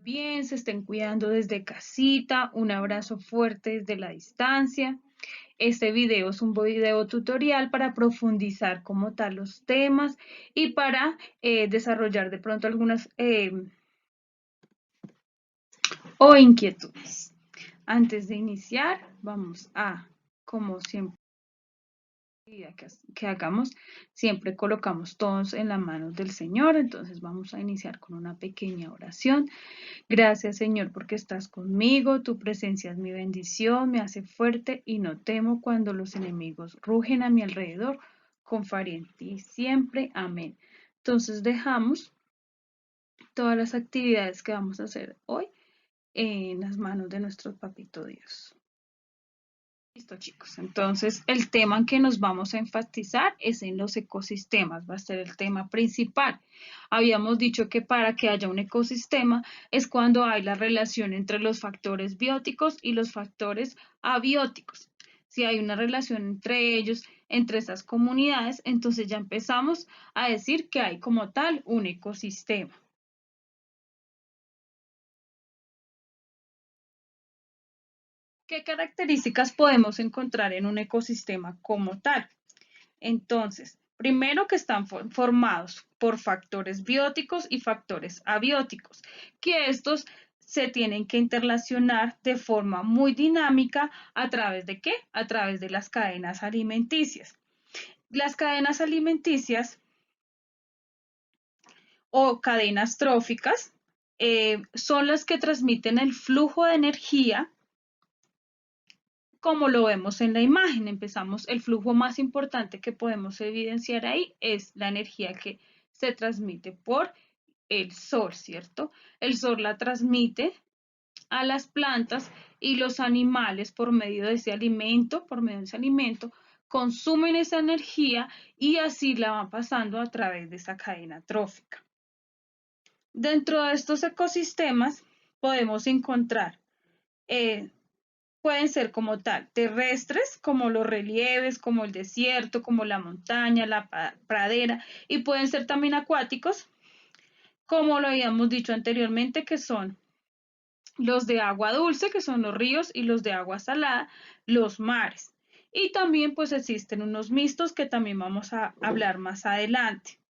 bien, se estén cuidando desde casita, un abrazo fuerte desde la distancia. Este video es un video tutorial para profundizar como tal los temas y para desarrollar de pronto algunas o inquietudes. Antes de iniciar, vamos a, como siempre, que hagamos, siempre colocamos todos en las manos del Señor. Entonces vamos a iniciar con una pequeña oración. Gracias, Señor, porque estás conmigo. Tu presencia es mi bendición, me hace fuerte y no temo cuando los enemigos rugen a mi alrededor. Confiaré en ti siempre. Amén. Entonces dejamos todas las actividades que vamos a hacer hoy en las manos de nuestro Papito Dios. Listo, chicos. Entonces, el tema en que nos vamos a enfatizar es en los ecosistemas. Va a ser el tema principal. Habíamos dicho que para que haya un ecosistema es cuando hay la relación entre los factores bióticos y los factores abióticos. Si hay una relación entre ellos, entre esas comunidades, entonces ya empezamos a decir que hay como tal un ecosistema. ¿Qué características podemos encontrar en un ecosistema como tal? Entonces, primero que están formados por factores bióticos y factores abióticos, que estos se tienen que interrelacionar de forma muy dinámica ¿a través de qué? A través de las cadenas alimenticias. Las cadenas alimenticias o cadenas tróficas son las que transmiten el flujo de energía como lo vemos en la imagen. Empezamos, el flujo más importante que podemos evidenciar ahí es la energía que se transmite por el sol, ¿cierto? El sol la transmite a las plantas y los animales por medio de ese alimento, consumen esa energía y así la van pasando a través de esa cadena trófica. Dentro de estos ecosistemas podemos encontrar pueden ser como tal terrestres, como los relieves, como el desierto, como la montaña, la pradera, y pueden ser también acuáticos, como lo habíamos dicho anteriormente, que son los de agua dulce, que son los ríos, y los de agua salada, los mares. Y también pues existen unos mixtos que también vamos a hablar más adelante.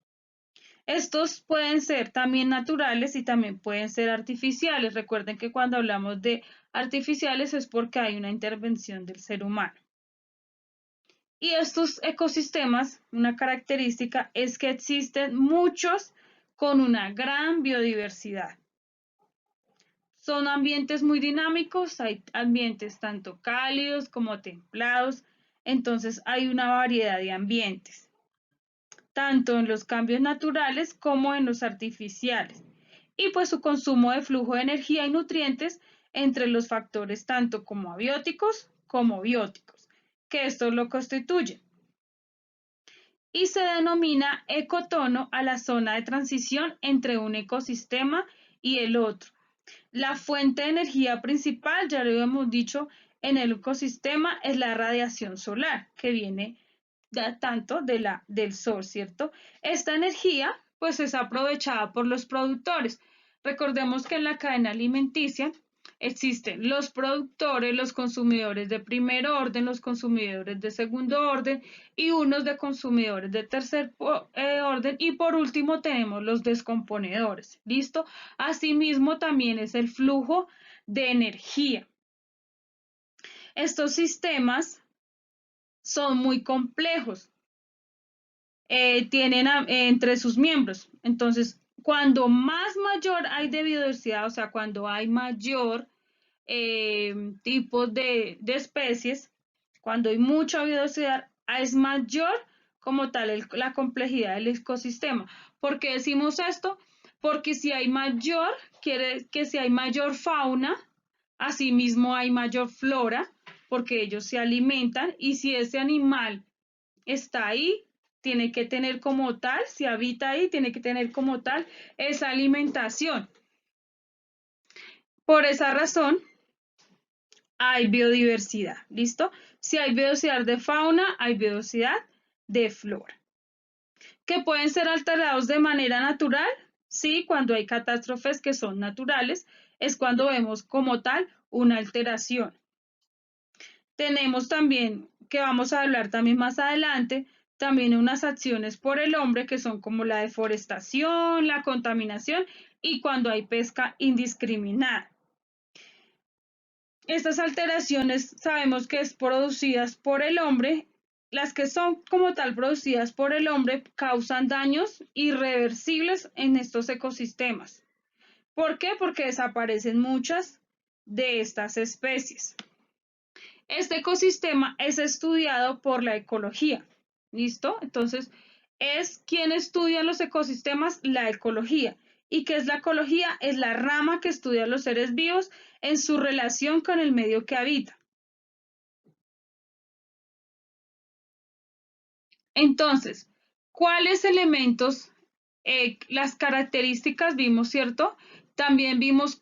Estos pueden ser también naturales y también pueden ser artificiales. Recuerden que cuando hablamos de artificiales es porque hay una intervención del ser humano. Y estos ecosistemas, una característica es que existen muchos con una gran biodiversidad. Son ambientes muy dinámicos, hay ambientes tanto cálidos como templados, entonces hay una variedad de ambientes, tanto en los cambios naturales como en los artificiales. Y pues su consumo de flujo de energía y nutrientes entre los factores tanto como abióticos como bióticos, que esto lo constituye. Y se denomina ecotono a la zona de transición entre un ecosistema y el otro. La fuente de energía principal, ya lo hemos dicho, en el ecosistema es la radiación solar, que viene tanto del sol, ¿cierto? Esta energía, pues, es aprovechada por los productores. Recordemos que en la cadena alimenticia existen los productores, los consumidores de primer orden, los consumidores de segundo orden y unos de consumidores de tercer orden y por último tenemos los descomponedores, ¿listo? Asimismo también es el flujo de energía. Estos sistemas son muy complejos, tienen entre sus miembros. Entonces, cuando más mayor hay de biodiversidad, o sea, cuando hay mayor tipos de especies, cuando hay mucha biodiversidad, es mayor como tal la complejidad del ecosistema. ¿Por qué decimos esto? Porque si hay mayor, quiere que si hay mayor fauna, asimismo hay mayor flora, porque ellos se alimentan y si ese animal está ahí, tiene que tener como tal, si habita ahí, tiene que tener como tal esa alimentación. Por esa razón, hay biodiversidad, ¿listo? Si hay biodiversidad de fauna, hay biodiversidad de flora. ¿Que pueden ser alterados de manera natural? Sí, cuando hay catástrofes que son naturales, es cuando vemos como tal una alteración. Tenemos también, que vamos a hablar también más adelante, también unas acciones por el hombre que son como la deforestación, la contaminación y cuando hay pesca indiscriminada. Estas alteraciones sabemos que es producidas por el hombre. Las que son como tal producidas por el hombre causan daños irreversibles en estos ecosistemas. ¿Por qué? Porque desaparecen muchas de estas especies. Este ecosistema es estudiado por la ecología. ¿Listo? Entonces, es quien estudia los ecosistemas, la ecología. ¿Y qué es la ecología? Es la rama que estudia a los seres vivos en su relación con el medio que habita. Entonces, ¿cuáles elementos, las características vimos, cierto? También vimos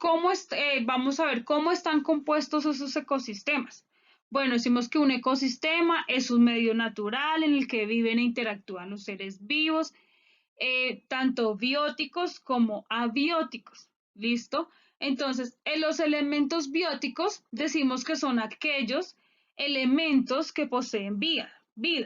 vamos a ver cómo están compuestos esos ecosistemas. Bueno, decimos que un ecosistema es un medio natural en el que viven e interactúan los seres vivos, tanto bióticos como abióticos. ¿Listo? Entonces, en los elementos bióticos decimos que son aquellos elementos que poseen vida,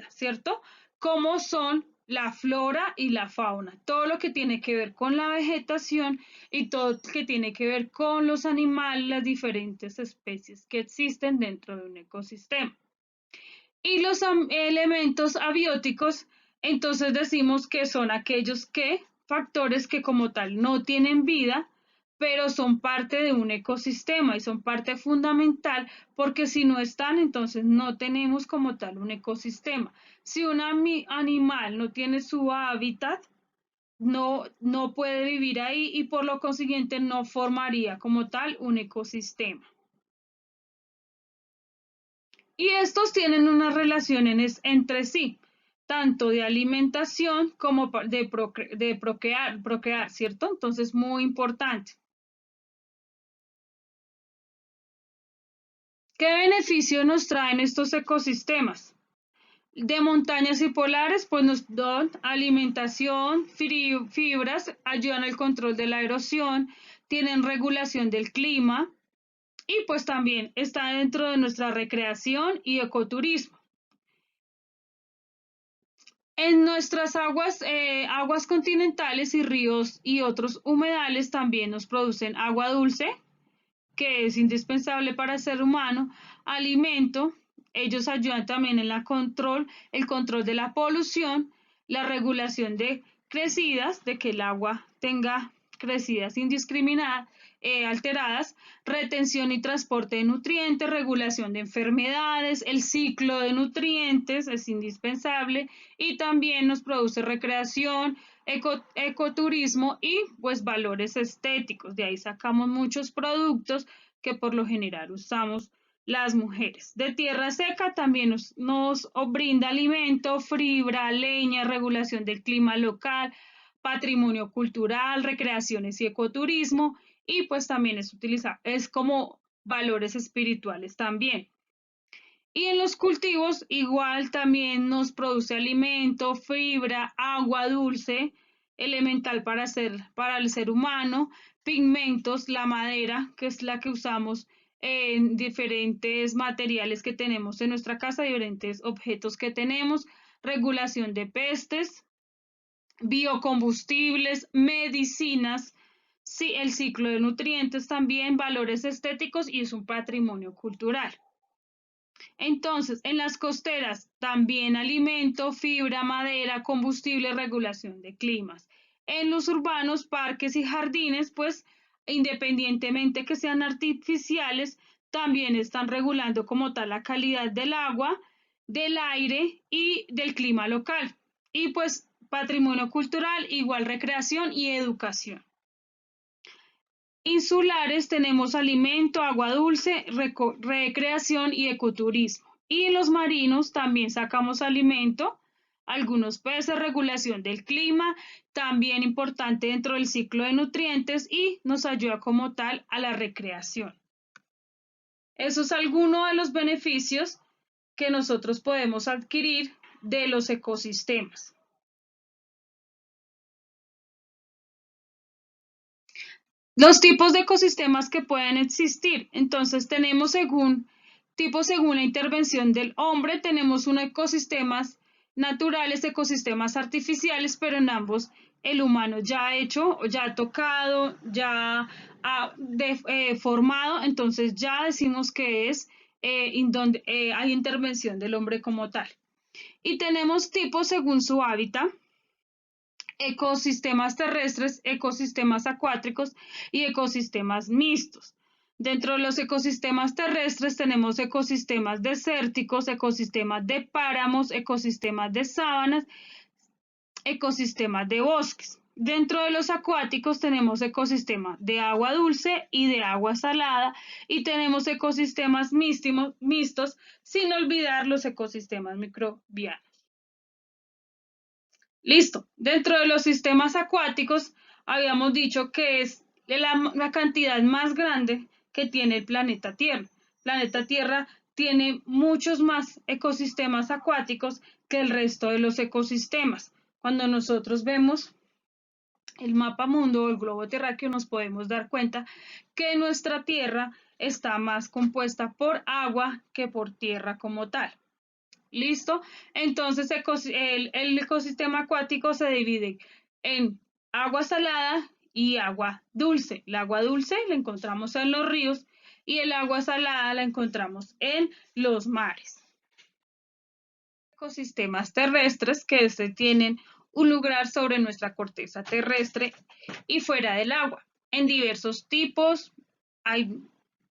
¿cierto? Como son la flora y la fauna, todo lo que tiene que ver con la vegetación y todo lo que tiene que ver con los animales, las diferentes especies que existen dentro de un ecosistema. Y los elementos abióticos, entonces decimos que son aquellos factores que como tal no tienen vida, pero son parte de un ecosistema y son parte fundamental porque si no están, entonces no tenemos como tal un ecosistema. Si un animal no tiene su hábitat, no puede vivir ahí y por lo consiguiente no formaría como tal un ecosistema. Y estos tienen unas relaciones entre sí, tanto de alimentación como de procrear, ¿cierto? Entonces, muy importante. ¿Qué beneficio nos traen estos ecosistemas? De montañas y polares, pues nos dan alimentación, fibras, ayudan al control de la erosión, tienen regulación del clima y pues también está dentro de nuestra recreación y ecoturismo. En nuestras aguas continentales y ríos y otros humedales también nos producen agua dulce, que es indispensable para el ser humano, alimento, ellos ayudan también en el control de la polución, la regulación de crecidas, de que el agua tenga crecidas indiscriminadas, alteradas, retención y transporte de nutrientes, regulación de enfermedades, el ciclo de nutrientes es indispensable y también nos produce recreación, ecoturismo y pues valores estéticos. De ahí sacamos muchos productos que por lo general usamos las mujeres. De tierra seca también nos brinda alimento, fibra, leña, regulación del clima local, patrimonio cultural, recreaciones y ecoturismo y pues también es como valores espirituales también. Y en los cultivos igual también nos produce alimento, fibra, agua dulce, elemental para el ser humano, pigmentos, la madera, que es la que usamos en diferentes materiales que tenemos en nuestra casa, diferentes objetos que tenemos, regulación de pestes, biocombustibles, medicinas, sí, el ciclo de nutrientes también, valores estéticos y es un patrimonio cultural. Entonces, en las costeras también alimento, fibra, madera, combustible, regulación de climas. En los urbanos, parques y jardines, pues independientemente que sean artificiales, también están regulando como tal la calidad del agua, del aire y del clima local. Y pues patrimonio cultural, igual recreación y educación. Insulares tenemos alimento, agua dulce, recreación y ecoturismo. Y en los marinos también sacamos alimento, algunos peces, regulación del clima, también importante dentro del ciclo de nutrientes y nos ayuda como tal a la recreación. Eso es alguno de los beneficios que nosotros podemos adquirir de los ecosistemas. Los tipos de ecosistemas que pueden existir. Entonces tenemos según la intervención del hombre, tenemos unos ecosistemas naturales, ecosistemas artificiales, pero en ambos el humano ya ha hecho, ya ha tocado, ya ha formado, entonces ya decimos que es donde hay intervención del hombre como tal. Y tenemos tipos según su hábitat, ecosistemas terrestres, ecosistemas acuáticos y ecosistemas mixtos. Dentro de los ecosistemas terrestres tenemos ecosistemas desérticos, ecosistemas de páramos, ecosistemas de sabanas, ecosistemas de bosques. Dentro de los acuáticos tenemos ecosistemas de agua dulce y de agua salada y tenemos ecosistemas mixtos, sin olvidar los ecosistemas microbianos. Listo. Dentro de los sistemas acuáticos, habíamos dicho que es la cantidad más grande que tiene el planeta Tierra. El planeta Tierra tiene muchos más ecosistemas acuáticos que el resto de los ecosistemas. Cuando nosotros vemos el mapa mundo o el globo terráqueo, nos podemos dar cuenta que nuestra Tierra está más compuesta por agua que por tierra como tal. ¿Listo? Entonces el ecosistema acuático se divide en agua salada y agua dulce. El agua dulce la encontramos en los ríos y el agua salada la encontramos en los mares. Ecosistemas terrestres que tienen un lugar sobre nuestra corteza terrestre y fuera del agua. En diversos tipos, hay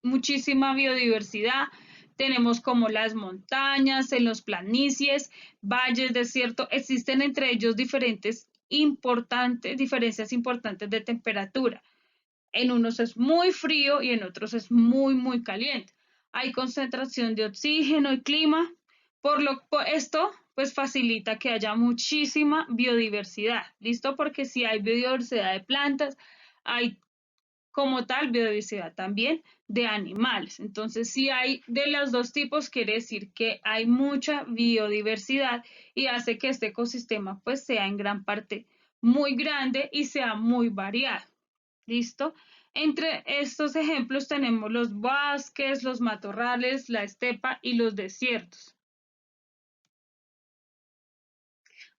muchísima biodiversidad. Tenemos como las montañas, en los planicies, valles, desiertos, existen entre ellos diferencias importantes de temperatura. En unos es muy frío y en otros es muy caliente. Hay concentración de oxígeno y clima, por esto pues facilita que haya muchísima biodiversidad, ¿listo? Porque si hay biodiversidad de plantas, hay como tal biodiversidad también de animales. Entonces, si hay de los dos tipos, quiere decir que hay mucha biodiversidad y hace que este ecosistema pues sea en gran parte muy grande y sea muy variado. ¿Listo? Entre estos ejemplos tenemos los bosques, los matorrales, la estepa y los desiertos.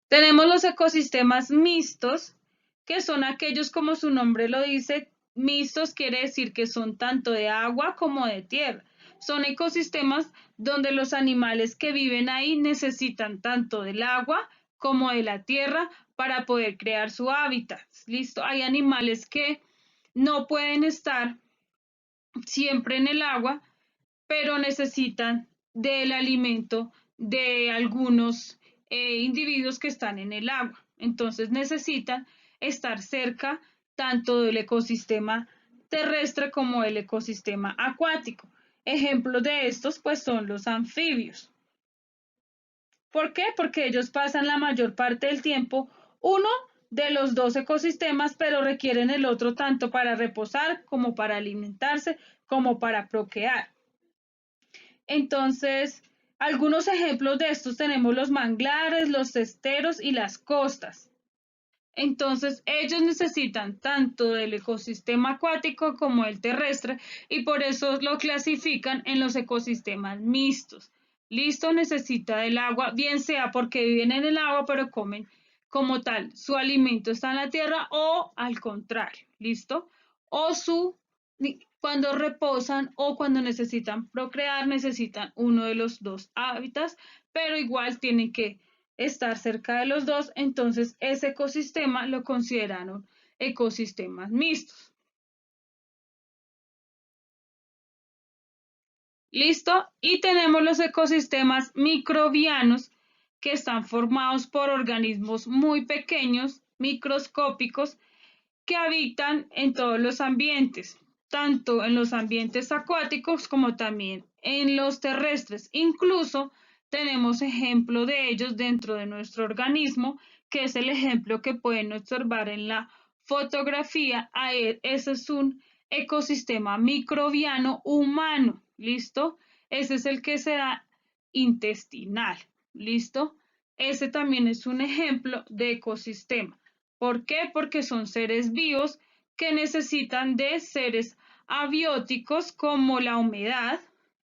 Tenemos los ecosistemas mixtos, que son aquellos, como su nombre lo dice, mixtos quiere decir que son tanto de agua como de tierra. Son ecosistemas donde los animales que viven ahí necesitan tanto del agua como de la tierra para poder crear su hábitat. ¿Listo? Hay animales que no pueden estar siempre en el agua, pero necesitan del alimento de algunos individuos que están en el agua. Entonces necesitan estar cerca tanto del ecosistema terrestre como del ecosistema acuático. Ejemplos de estos pues son los anfibios. ¿Por qué? Porque ellos pasan la mayor parte del tiempo, uno de los dos ecosistemas, pero requieren el otro tanto para reposar como para alimentarse, como para procrear. Entonces, algunos ejemplos de estos tenemos los manglares, los esteros y las costas. Entonces, ellos necesitan tanto del ecosistema acuático como el terrestre y por eso lo clasifican en los ecosistemas mixtos. Listo, necesita del agua, bien sea porque viven en el agua pero comen como tal, su alimento está en la tierra o al contrario, listo, o cuando reposan o cuando necesitan procrear, necesitan uno de los dos hábitats, pero igual tienen que estar cerca de los dos, entonces ese ecosistema lo consideraron ecosistemas mixtos. ¿Listo? Y tenemos los ecosistemas microbianos que están formados por organismos muy pequeños, microscópicos, que habitan en todos los ambientes, tanto en los ambientes acuáticos como también en los terrestres. Incluso tenemos ejemplo de ellos dentro de nuestro organismo, que es el ejemplo que pueden observar en la fotografía. Ese es un ecosistema microbiano humano, ¿listo? Ese es el que se da intestinal, ¿listo? Ese también es un ejemplo de ecosistema. ¿Por qué? Porque son seres vivos que necesitan de seres abióticos como la humedad,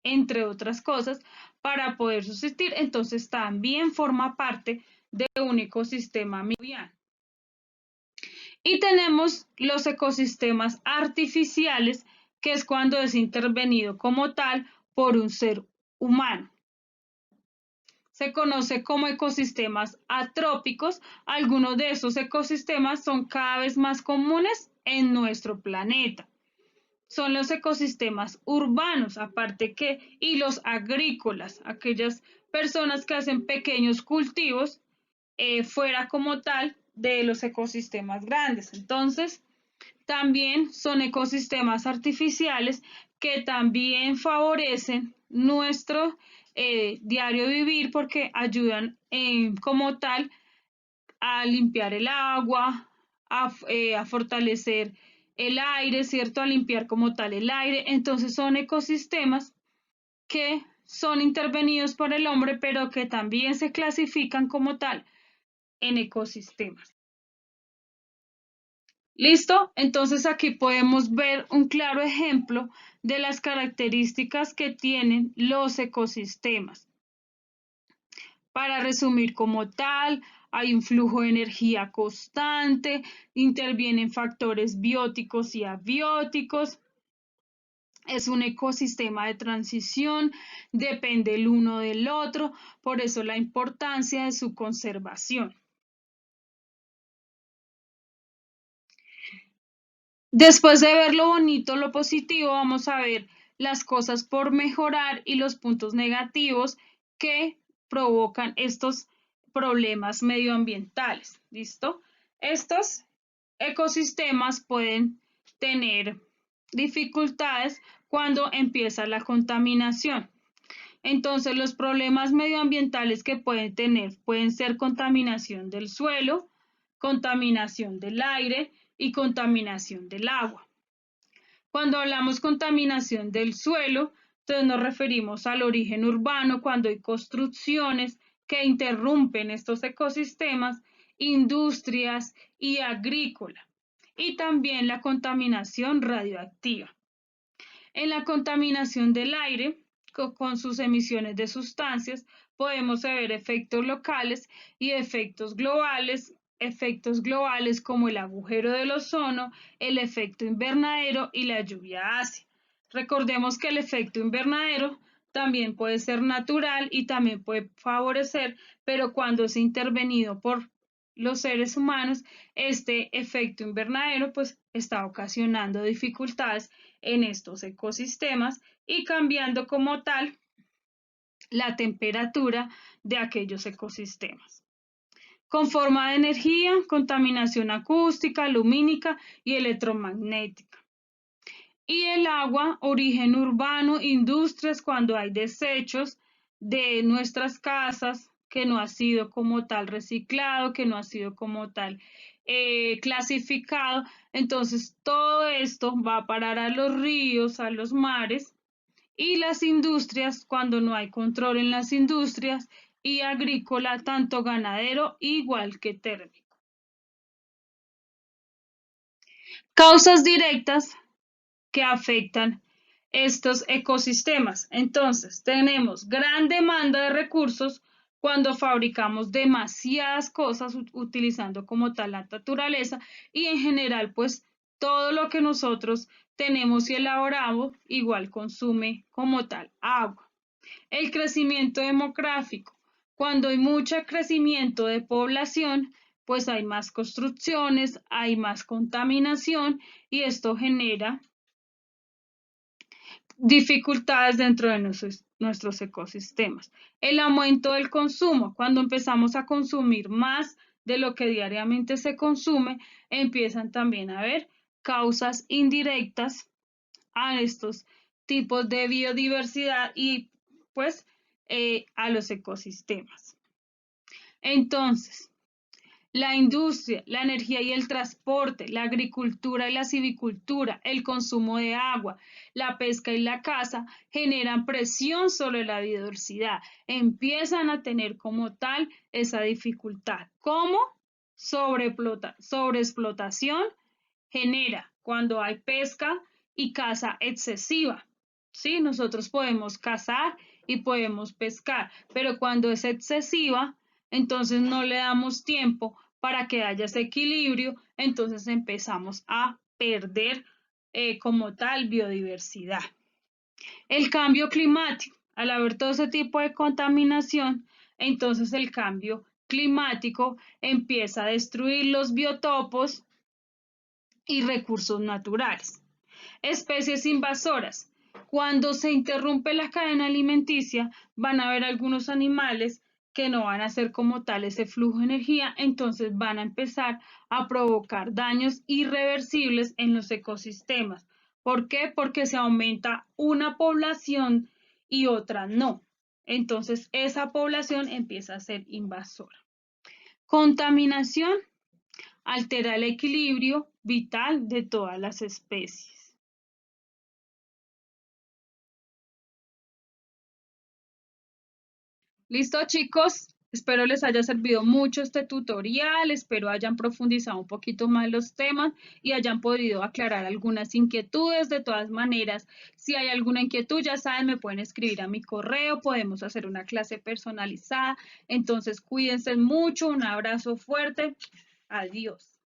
entre otras cosas, para poder subsistir. Entonces también forma parte de un ecosistema microbiano. Y tenemos los ecosistemas artificiales, que es cuando es intervenido como tal por un ser humano. Se conoce como ecosistemas atrópicos. Algunos de esos ecosistemas son cada vez más comunes en nuestro planeta. Son los ecosistemas urbanos, aparte que, y los agrícolas, aquellas personas que hacen pequeños cultivos fuera como tal de los ecosistemas grandes. Entonces, también son ecosistemas artificiales que también favorecen nuestro diario vivir porque ayudan como tal a limpiar el agua, a fortalecer el aire, ¿cierto? A limpiar como tal el aire. Entonces son ecosistemas que son intervenidos por el hombre, pero que también se clasifican como tal en ecosistemas. ¿Listo? Entonces aquí podemos ver un claro ejemplo de las características que tienen los ecosistemas. Para resumir como tal, hay un flujo de energía constante, intervienen factores bióticos y abióticos. Es un ecosistema de transición, depende el uno del otro, por eso la importancia de su conservación. Después de ver lo bonito, lo positivo, vamos a ver las cosas por mejorar y los puntos negativos que provocan estos problemas medioambientales. ¿Listo? Estos ecosistemas pueden tener dificultades cuando empieza la contaminación. Entonces, los problemas medioambientales que pueden tener pueden ser contaminación del suelo, contaminación del aire y contaminación del agua. Cuando hablamos contaminación del suelo, entonces nos referimos al origen urbano, cuando hay construcciones que interrumpen estos ecosistemas, industrias y agrícola. Y también la contaminación radioactiva. En la contaminación del aire, con sus emisiones de sustancias, podemos ver efectos locales y efectos globales como el agujero del ozono, el efecto invernadero y la lluvia ácida. Recordemos que el efecto invernadero también puede ser natural y también puede favorecer, pero cuando es intervenido por los seres humanos, este efecto invernadero pues está ocasionando dificultades en estos ecosistemas y cambiando como tal la temperatura de aquellos ecosistemas. Con forma de energía, contaminación acústica, lumínica y electromagnética. Y el agua, origen urbano, industrias, cuando hay desechos de nuestras casas que no ha sido como tal reciclado, que no ha sido como tal clasificado. Entonces, todo esto va a parar a los ríos, a los mares, y las industrias, cuando no hay control en las industrias, y agrícola, tanto ganadero igual que térmico. Causas directas que afectan estos ecosistemas. Entonces, tenemos gran demanda de recursos cuando fabricamos demasiadas cosas utilizando como tal la naturaleza y en general, pues todo lo que nosotros tenemos y elaboramos igual consume como tal agua. El crecimiento demográfico. Cuando hay mucho crecimiento de población, pues hay más construcciones, hay más contaminación y esto genera dificultades dentro de nuestros ecosistemas. El aumento del consumo. Cuando empezamos a consumir más de lo que diariamente se consume, empiezan también a haber causas indirectas a estos tipos de biodiversidad y pues a los ecosistemas. Entonces, la industria, la energía y el transporte, la agricultura y la silvicultura, el consumo de agua, la pesca y la caza generan presión sobre la biodiversidad. Empiezan a tener como tal esa dificultad, como sobreexplotación genera cuando hay pesca y caza excesiva. ¿Sí? Nosotros podemos cazar y podemos pescar, pero cuando es excesiva, entonces no le damos tiempo para que haya ese equilibrio, entonces empezamos a perder como tal biodiversidad. El cambio climático, al haber todo ese tipo de contaminación, entonces el cambio climático empieza a destruir los biotopos y recursos naturales. Especies invasoras. Cuando se interrumpe la cadena alimenticia, van a haber algunos animales que no van a hacer como tal ese flujo de energía, entonces van a empezar a provocar daños irreversibles en los ecosistemas. ¿Por qué? Porque se aumenta una población y otra no. Entonces esa población empieza a ser invasora. Contaminación altera el equilibrio vital de todas las especies. Listo, chicos. Espero les haya servido mucho este tutorial, espero hayan profundizado un poquito más los temas y hayan podido aclarar algunas inquietudes. De todas maneras, si hay alguna inquietud, ya saben, me pueden escribir a mi correo, podemos hacer una clase personalizada. Entonces, cuídense mucho, un abrazo fuerte. Adiós.